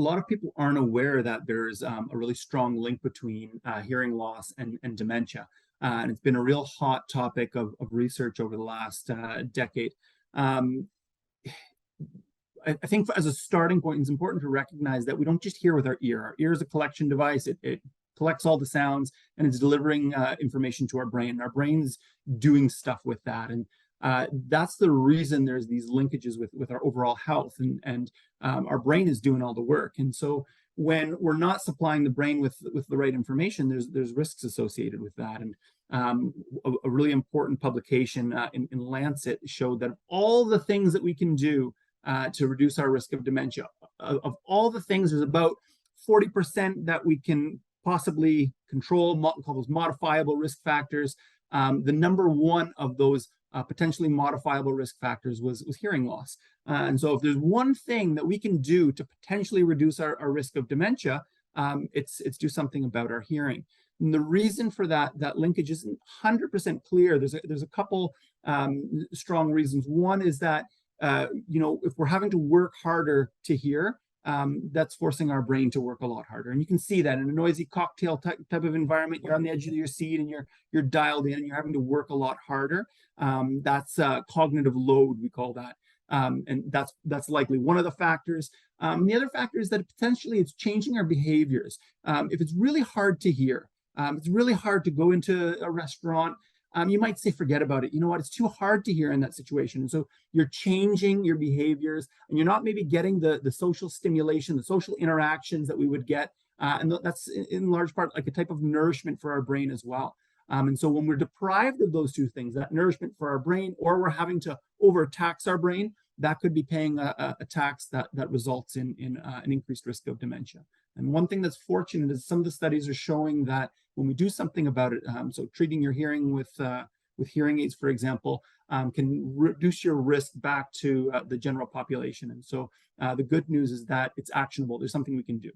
lot of people aren't aware that there's a really strong link between hearing loss and dementia. And it's been a real hot topic of research over the last decade. Um, I think as a starting point, it's important to recognize that we don't just hear with our ear. Our ear is a collection device. It collects all the sounds and it's delivering information to our brain. Our brain's doing stuff with that. And that's the reason there's these linkages with our overall health, and our brain is doing all the work. And so when we're not supplying the brain with the right information, there's risks associated with that. And a really important publication in Lancet showed that of all the things that we can do to reduce our risk of dementia, of all the things, there's about 40% that we can possibly control, call those modifiable risk factors. The number one of those potentially modifiable risk factors was hearing loss. And so if there's one thing that we can do to potentially reduce our risk of dementia, it's do something about our hearing. And the reason for that linkage isn't 100% clear. There's a couple strong reasons. One is that if we're having to work harder to hear, that's forcing our brain to work a lot harder. And you can see that in a noisy cocktail type of environment. You're on the edge of your seat and you're dialed in and you're having to work a lot harder. That's cognitive load, we call that. And that's likely one of the factors. The other factor is that potentially it's changing our behaviors. If it's really hard to hear, it's really hard to go into a restaurant, you might say, forget about it. You know what? It's too hard to hear in that situation. And so you're changing your behaviors and you're not maybe getting the social stimulation, the social interactions that we would get. And that's in large part like a type of nourishment for our brain as well. And so when we're deprived of those two things, that nourishment for our brain, or we're having to overtax our brain, that could be paying a tax that results in an increased risk of dementia. And one thing that's fortunate is some of the studies are showing that when we do something about it, so treating your hearing with hearing aids, for example, can reduce your risk back to the general population. And so the good news is that it's actionable. There's something we can do.